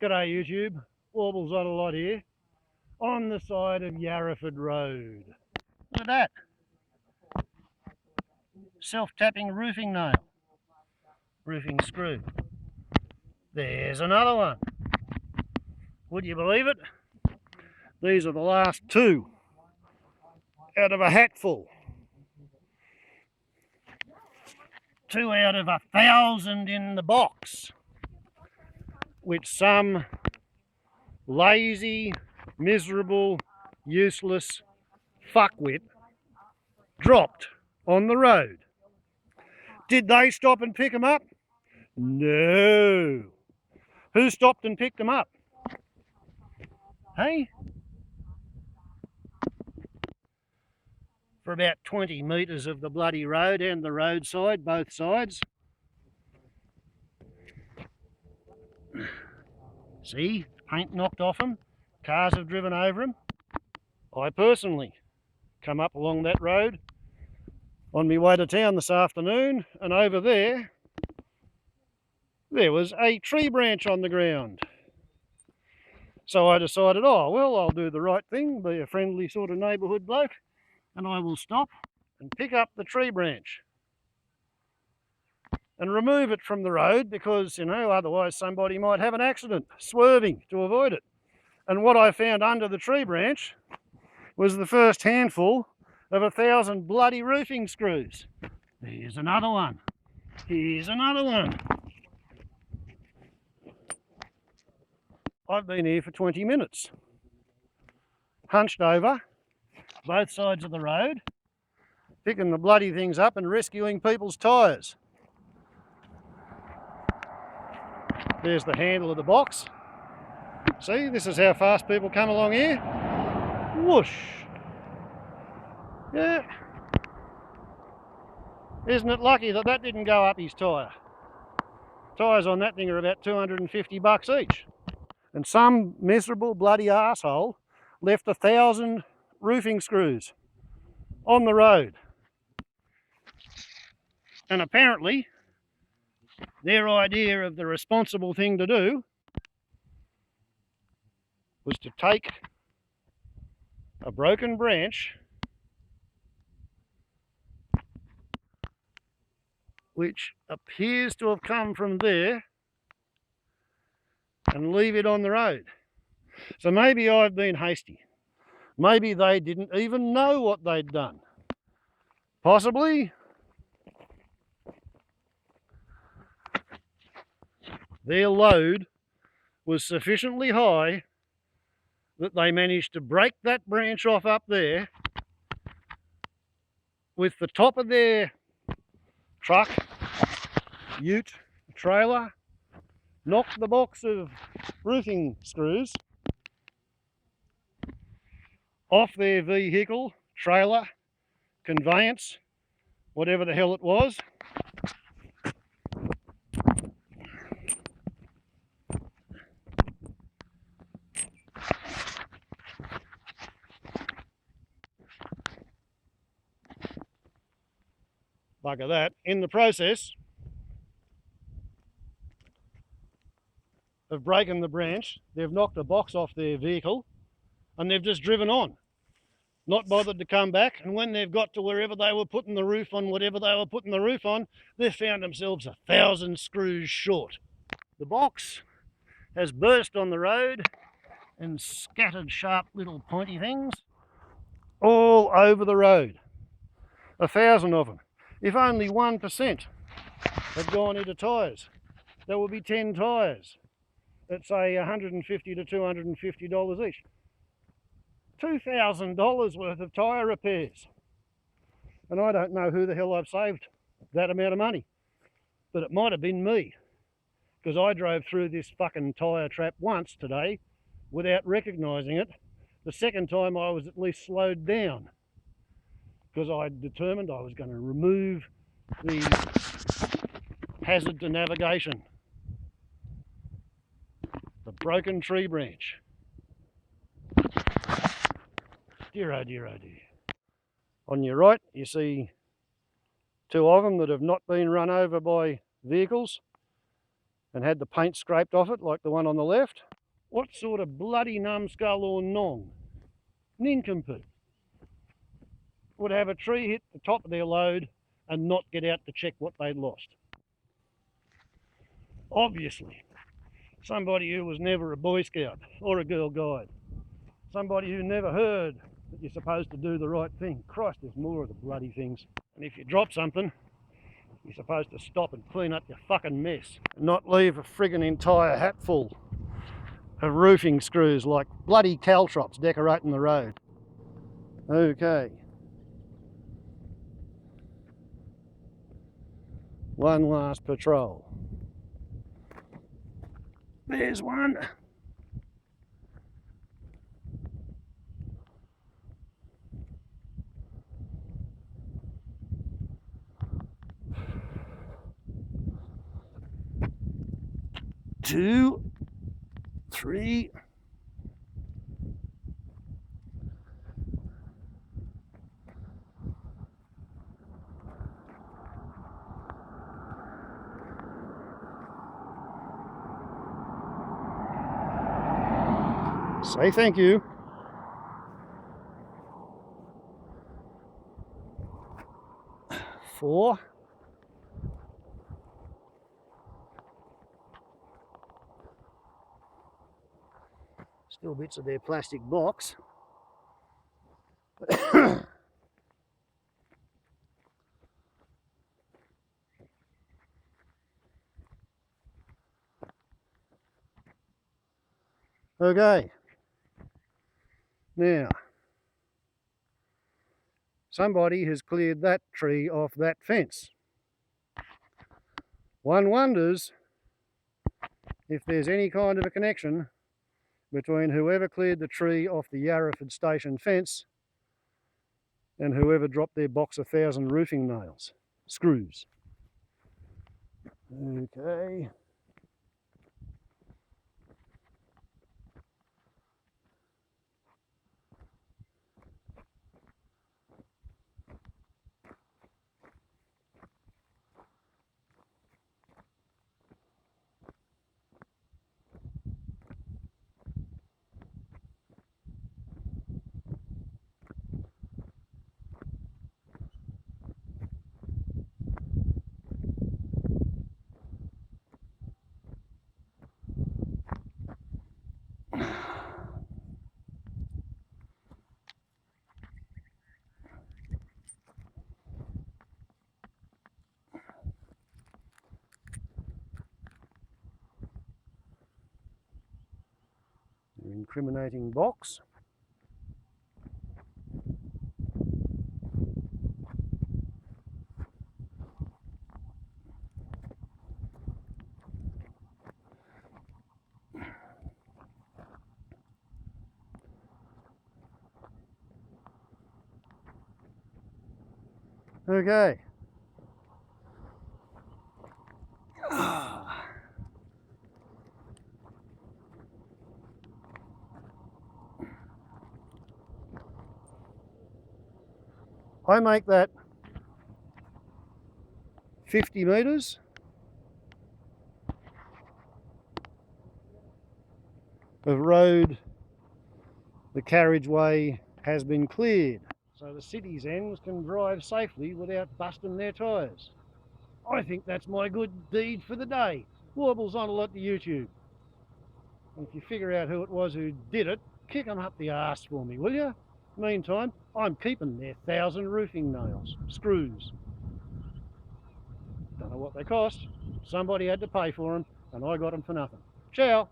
G'day YouTube, Warbles on a lot here, on the side of Yarraford Road. Look at that, self-tapping roofing nail, roofing screw. There's another one. Would you believe it? These are the last two out of a hatful. 2 out of 1,000 in the box, which some lazy, miserable, useless fuckwit dropped on the road. Did they stop and pick them up? No. Who stopped and picked them up? Hey? For about 20 metres of the bloody road and the roadside, both sides. See, paint knocked off them, cars have driven over them. I personally come up along that road on my way to town this afternoon, and over there was a tree branch on the ground. So I decided, oh well, I'll do the right thing, be a friendly sort of neighbourhood bloke, and I will stop and pick up the tree branch and remove it from the road, because, you know, otherwise somebody might have an accident swerving to avoid it. And what I found under the tree branch was the first handful of 1,000 bloody roofing screws. Here's another one. Here's another one. I've been here for 20 minutes, hunched over both sides of the road, picking the bloody things up and rescuing people's tyres. There's the handle of the box. See, this is how fast people come along here. Whoosh. Yeah. Isn't it lucky that that didn't go up his tyre? Tyres on that thing are about 250 bucks each. And some miserable bloody arsehole left 1,000 roofing screws on the road. And apparently their idea of the responsible thing to do was to take a broken branch which appears to have come from there and leave it on the road. So maybe I've been hasty. Maybe they didn't even know what they'd done. Possibly their load was sufficiently high that they managed to break that branch off up there with the top of their truck, ute, trailer, knocked the box of roofing screws off their vehicle, trailer, conveyance, whatever the hell it was. Bugger that. In the process of breaking the branch, they've knocked a box off their vehicle and they've just driven on, not bothered to come back. And when they've got to wherever they were putting the roof on, whatever they were putting the roof on, they've found themselves 1,000 screws short. The box has burst on the road and scattered sharp little pointy things all over the road. 1,000 of them. If only 1% had gone into tyres, that would be 10 tyres at say $150 to $250 each. $2,000 worth of tyre repairs. And I don't know who the hell I've saved that amount of money, but it might have been me, because I drove through this fucking tyre trap once today without recognising it. The second time I was at least slowed down, because I determined I was going to remove the hazard to navigation, the broken tree branch. Dear oh dear oh dear. On your right you see two of them that have not been run over by vehicles. and had the paint scraped off it like the one on the left. What sort of bloody numbskull or nong, nincompoop, would have a tree hit the top of their load and not get out to check what they'd lost? Obviously, somebody who was never a Boy Scout or a Girl Guide. Somebody who never heard that you're supposed to do the right thing. Christ, there's more of the bloody things. And if you drop something, you're supposed to stop and clean up your fucking mess. And not leave a friggin' entire hatful of roofing screws like bloody caltrops decorating the road. Okay. One last patrol. There's one. Two, three. Say thank you. Four. Still bits of their plastic box. Okay. Now, somebody has cleared that tree off that fence. One wonders if there's any kind of a connection between whoever cleared the tree off the Yarraford station fence and whoever dropped their box of 1,000 roofing nails, screws. Okay. Incriminating box. Okay. I make that 50 metres of road. The carriageway has been cleared, so the city's ends can drive safely without busting their tyres. I think that's my good deed for the day. Warbles on a lot to YouTube. And if you figure out who it was who did it, kick them up the arse for me, will you? Meantime, I'm keeping their 1,000 roofing nails, screws. Don't know what they cost. Somebody had to pay for them, and I got them for nothing. Ciao.